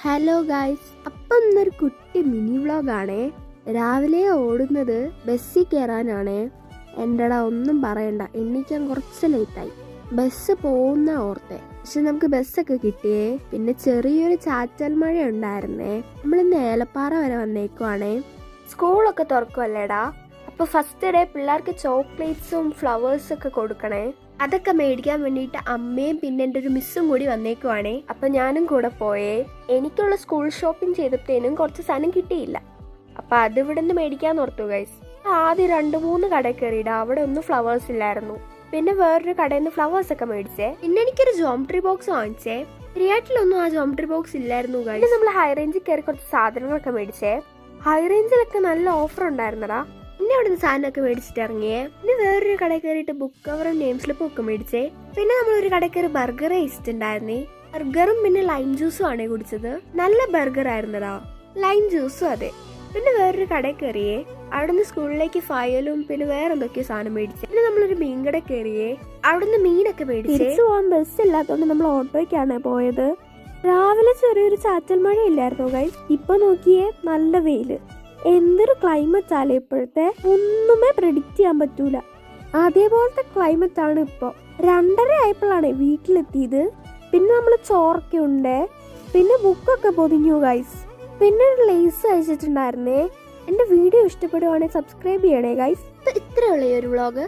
Hello guys, അപ്പം ഇന്നൊരു കുട്ടി മിനി വ്ളോഗാണേ. രാവിലെ ഓടുന്നത് ബസ്സിൽ കയറാനാണേ. എൻ്റെടാ ഒന്നും പറയണ്ട, എണീക്കാൻ കുറച്ച് ലേറ്റായി. ബസ് പോകുന്ന ഓർത്തെ, പക്ഷെ നമുക്ക് ബസ്സൊക്കെ കിട്ടിയേ. പിന്നെ ചെറിയൊരു ചാറ്റൽ മഴ ഉണ്ടായിരുന്നേ. നമ്മളിന്ന് ഏലപ്പാറ വരെ വന്നേക്കുവാണേ. സ്കൂളൊക്കെ തുറക്കുമല്ലേടാ, അപ്പൊ ഫസ്റ്റ് ഡേ പിള്ളേർക്ക് ചോക്ലേറ്റ്സും ഫ്ലവേഴ്സൊക്കെ കൊടുക്കണേ. അതൊക്കെ മേടിക്കാൻ വേണ്ടിയിട്ട് അമ്മയും പിന്നെ എൻ്റെ ഒരു മിസ്സും കൂടി വന്നേക്കുവാണേ. അപ്പൊ ഞാനും കൂടെ പോയേ. എനിക്കുള്ള സ്കൂൾ ഷോപ്പിംഗ് ചെയ്തപ്പോഴത്തേനും കുറച്ച് സാധനം കിട്ടിയില്ല. അപ്പൊ അത് ഇവിടെ നിന്ന് മേടിക്കാന്ന് ഓർത്തു ഗൈസ്. ആദ്യം 2-3 കടയിൽ കയറിയിടാ, അവിടെ ഒന്നും ഫ്ലവേഴ്സ് ഇല്ലായിരുന്നു. പിന്നെ വേറൊരു കടയിൽ നിന്ന് ഫ്ലവേഴ്സ് ഒക്കെ മേടിച്ചേ. പിന്നെ എനിക്കൊരു ജോമെട്രി ബോക്സ് വാങ്ങിച്ചേ. റിയാറ്റിലൊന്നും ആ ജോമെട്രി ബോക്സ് ഇല്ലായിരുന്നു ഗൈസ്. പിന്നെ നമ്മൾ ഹൈ റേഞ്ചിൽ കയറി കുറച്ച് സാധനങ്ങളൊക്കെ മേടിച്ചേ. ഹൈ റേഞ്ചിലൊക്കെ നല്ല ഓഫർ ഉണ്ടായിരുന്നടാ. പിന്നെ അവിടെ നിന്ന് സാധനമൊക്കെ മേടിച്ചിട്ട് ഇറങ്ങിയേ. പിന്നെ വേറൊരു കടയിൽ കയറിയിട്ട് ബുക്ക് കവറും നെയിം സ്ലിപ്പും ഒക്കെ മേടിച്ചേ. പിന്നെ നമ്മളൊരു കടയിൽ കയറി ബർഗർ കഴിച്ചിട്ടുണ്ടായിരുന്നേ. ബർഗറും പിന്നെ ലൈം ജ്യൂസും ആണേ കുടിച്ചത്. നല്ല ബർഗർ ആയിരുന്നടാ, ലൈം ജ്യൂസും അതെ. പിന്നെ വേറൊരു കടയിൽ കയറിയേ. അവിടുന്ന് സ്കൂളിലേക്ക് ഫയലും പിന്നെ വേറെ എന്തൊക്കെയോ സാധനം മേടിച്ചേ. പിന്നെ നമ്മളൊരു മീൻ കട കയറിയേ. അവിടുന്ന് മീനൊക്കെ മേടിച്ചേ. തിരിച്ചു പോകാൻ ബസ് ഇല്ലാത്തതുകൊണ്ട് നമ്മൾ ഓട്ടോയ്ക്കാണ് പോയത്. രാവിലെ ചെറിയൊരു ചാറ്റൽ മഴ ഇല്ലായിരുന്നു ഗൈസ്. ഇപ്പൊ നോക്കിയേ, നല്ല വെയില്. എന്തൊരു ക്ലൈമറ്റ് ആലേ ഇപ്പോഴത്തെ, ഒന്നുമേ പ്രെഡിക്റ്റ് ചെയ്യാൻ പറ്റൂല. അതേപോലത്തെ ക്ലൈമറ്റ് ആണ് ഇപ്പൊ. 2:30 ആയപ്പോഴാണ് വീട്ടിലെത്തിയത്. പിന്നെ നമ്മൾ ചോറൊക്കെ ഉണ്ട്, പിന്നെ ബുക്കൊക്കെ പൊതിഞ്ഞു ഗൈസ്. പിന്നെ ഒരു ലേസ് അയച്ചിട്ടുണ്ടായിരുന്നേ. എന്റെ വീഡിയോ ഇഷ്ടപ്പെടുവാണെങ്കിൽ സബ്സ്ക്രൈബ് ചെയ്യണേ ഗൈസ്. ഇത്രയുള്ള ഒരു വ്ളോഗ്.